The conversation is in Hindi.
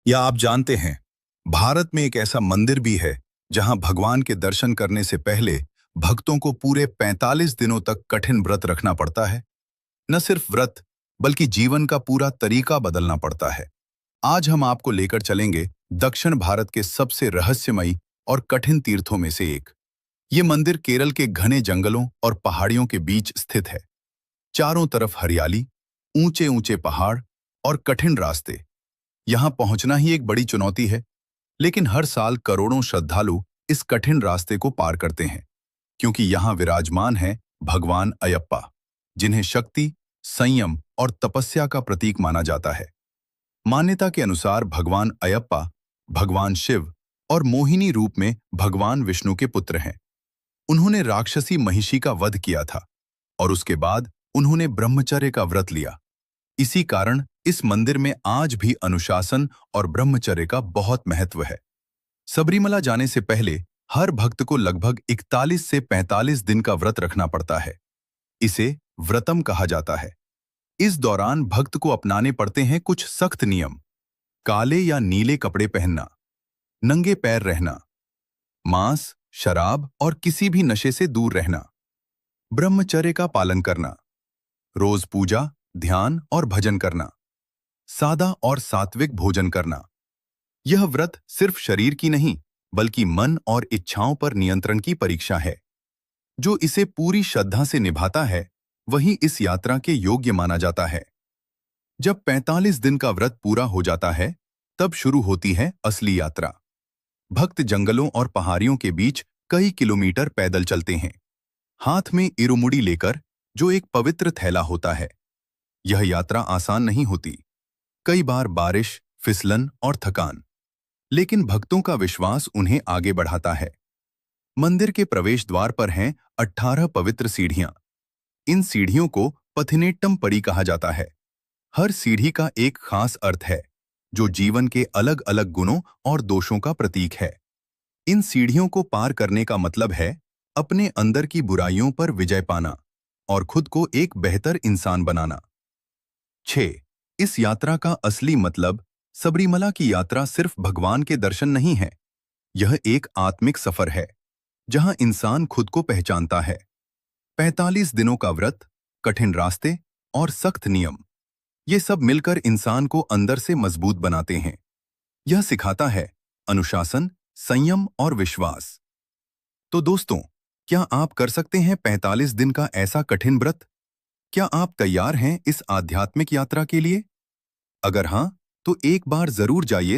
या आप जानते हैं, भारत में एक ऐसा मंदिर भी है जहां भगवान के दर्शन करने से पहले भक्तों को पूरे 45 दिनों तक कठिन व्रत रखना पड़ता है। न सिर्फ व्रत, बल्कि जीवन का पूरा तरीका बदलना पड़ता है। आज हम आपको लेकर चलेंगे दक्षिण भारत के सबसे रहस्यमयी और कठिन तीर्थों में से एक। ये मंदिर केरल के घने जंगलों और पहाड़ियों के बीच स्थित है। चारों तरफ हरियाली, ऊंचे ऊंचे पहाड़ और कठिन रास्ते। यहाँ पहुंचना ही एक बड़ी चुनौती है, लेकिन हर साल करोड़ों श्रद्धालु इस कठिन रास्ते को पार करते हैं, क्योंकि यहाँ विराजमान है भगवान अयप्पा, जिन्हें शक्ति, संयम और तपस्या का प्रतीक माना जाता है। मान्यता के अनुसार भगवान अयप्पा भगवान शिव और मोहिनी रूप में भगवान विष्णु के पुत्र हैं। उन्होंने राक्षसी महिषी का वध किया था और उसके बाद उन्होंने ब्रह्मचर्य का व्रत लिया। इसी कारण इस मंदिर में आज भी अनुशासन और ब्रह्मचर्य का बहुत महत्व है। सबरीमला जाने से पहले हर भक्त को लगभग 41 से 45 दिन का व्रत रखना पड़ता है। इसे व्रतम कहा जाता है। इस दौरान भक्त को अपनाने पड़ते हैं कुछ सख्त नियम। काले या नीले कपड़े पहनना, नंगे पैर रहना, मांस, शराब और किसी भी नशे से दूर रहना, ब्रह्मचर्य का पालन करना, रोज पूजा, ध्यान और भजन करना, सादा और सात्विक भोजन करना। यह व्रत सिर्फ शरीर की नहीं, बल्कि मन और इच्छाओं पर नियंत्रण की परीक्षा है। जो इसे पूरी श्रद्धा से निभाता है, वही इस यात्रा के योग्य माना जाता है। जब 45 दिन का व्रत पूरा हो जाता है, तब शुरू होती है असली यात्रा। भक्त जंगलों और पहाड़ियों के बीच कई किलोमीटर पैदल चलते हैं, हाथ में इरुमुड़ी लेकर, जो एक पवित्र थैला होता है। यह यात्रा आसान नहीं होती। कई बार बारिश, फिसलन और थकान, लेकिन भक्तों का विश्वास उन्हें आगे बढ़ाता है। मंदिर के प्रवेश द्वार पर हैं 18 पवित्र सीढ़ियां। इन सीढ़ियों को पथिनेट्टम पड़ी कहा जाता है। हर सीढ़ी का एक खास अर्थ है, जो जीवन के अलग अलग गुणों और दोषों का प्रतीक है। इन सीढ़ियों को पार करने का मतलब है अपने अंदर की बुराइयों पर विजय पाना और खुद को एक बेहतर इंसान बनाना। 6. इस यात्रा का असली मतलब। सबरीमला की यात्रा सिर्फ भगवान के दर्शन नहीं है। यह एक आत्मिक सफर है, जहां इंसान खुद को पहचानता है। 45 दिनों का व्रत, कठिन रास्ते और सख्त नियम, ये सब मिलकर इंसान को अंदर से मजबूत बनाते हैं। यह सिखाता है अनुशासन, संयम और विश्वास। तो दोस्तों, क्या आप कर सकते हैं 45 दिन का ऐसा कठिन व्रत? क्या आप तैयार हैं इस आध्यात्मिक यात्रा के लिए? अगर हाँ, तो एक बार जरूर जाइए